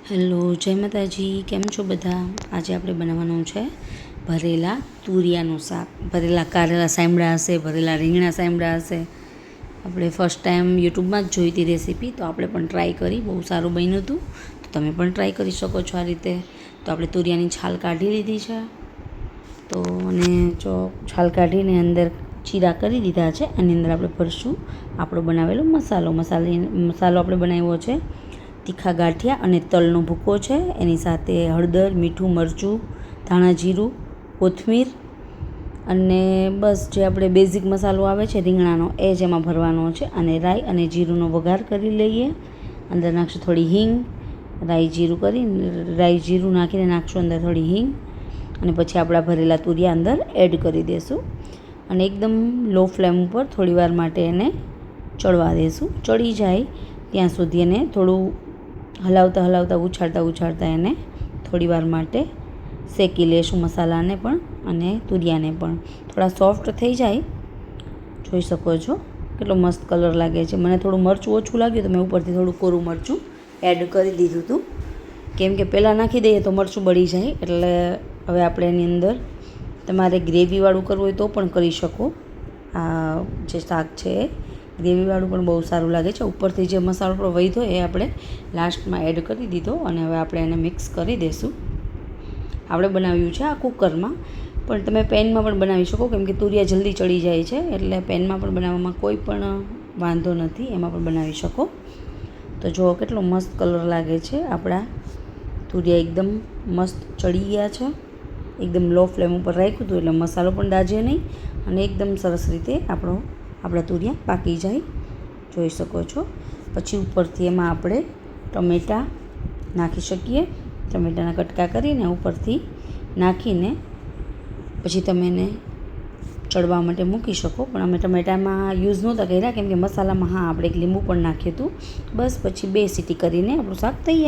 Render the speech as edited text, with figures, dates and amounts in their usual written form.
Hello, જય માતાજી. કેમ છો બધા? આજે આપણે બનાવવાનું છે ભરેલા તુરિયાનું શાક. ભરેલા કારેલા સાંભળા હશે, ભરેલા રીંગણા સાંભળા હશે. આપણે ફર્સ્ટ ટાઈમ યુટ્યુબમાં જ જોઈ હતી રેસીપી, તો આપણે પણ ટ્રાય કરી. બહુ સારું બન્યું હતું, તો તમે પણ ટ્રાય કરી શકો છો આ રીતે. તો આપણે તુરિયાની છાલ કાઢી લીધી છે. તો અને જો છાલ કાઢીને અંદર ચીરા કરી દીધા છે. એની અંદર આપણે ભરશું આપણો બનાવેલો મસાલો આપણે બનાવ્યો છે તીખા ગાંઠિયા અને તલનો ભૂકો છે. એની સાથે હળદર, મીઠું, મરચું, ધાણા જીરું, કોથમીર અને બસ જે આપણે બેઝિક મસાલો આવે છે રીંગણાનો, એ જ એમાં ભરવાનો છે. અને રાઈ અને જીરુંનો વઘાર કરી લઈએ. અંદર નાખશું થોડી હિંગ, રાઈ જીરું નાખીને નાખશું અંદર થોડી હિંગ, અને પછી આપણા ભરેલા તુરિયા અંદર એડ કરી દઈશું. અને એકદમ લો ફ્લેમ ઉપર થોડીવાર માટે એને ચડવા દઈશું. ચડી જાય ત્યાં સુધી એને થોડું હલાવતા ઉછાળતા એને થોડીવાર માટે શેકી લેશું, મસાલાને પણ અને તુરિયાને પણ. થોડા સોફ્ટ થઈ જાય, જોઈ શકો છો કેટલો મસ્ત કલર લાગે છે. મને થોડું મરચું ઓછું લાગ્યું તો મેં ઉપરથી થોડું કોરું મરચું એડ કરી દીધું હતું, કેમ કે પહેલાં નાખી દઈએ તો મરચું બળી જાય. એટલે હવે આપણે એની અંદર તમારે ગ્રેવીવાળું કરવું હોય તો પણ કરી શકો. આ જે શાક છે એ ગ્રેવીવાળું પણ બહુ સારું લાગે છે. ઉપરથી જે મસાલો આપણો વધ્યો એ આપણે લાસ્ટમાં એડ કરી દીધો, અને હવે આપણે એને મિક્સ કરી દઈશું. આપણે બનાવ્યું છે આ કુકરમાં, પણ તમે પેનમાં પણ બનાવી શકો, કેમ કે તુરિયા જલ્દી ચડી જાય છે. એટલે પેનમાં પણ બનાવવામાં કોઈ પણ વાંધો નથી, એમાં પણ બનાવી શકો. તો જુઓ કેટલો મસ્ત કલર લાગે છે. આપણા તુરિયા એકદમ મસ્ત ચડી ગયા છે. એકદમ લો ફ્લેમ ઉપર રાખ્યું હતું એટલે મસાલો પણ દાજે નહીં, અને એકદમ સરસ રીતે આપણા તુરિયા પાકી જાય, જોઈ શકો છો. પછી ઉપરથી એમાં આપણે ટમેટાં નાખી શકીએ. ટમેટાના કટકા કરીને ઉપરથી નાખીને પછી તમે એને ચડવા માટે મૂકી શકો. પણ અમે ટમેટામાં યુઝ નહોતા કર્યા, કેમ કે મસાલામાં આપણે એક લીંબુ પણ નાખ્યું હતું. બસ પછી 2 સીટી કરીને આપણું શાક તૈયાર.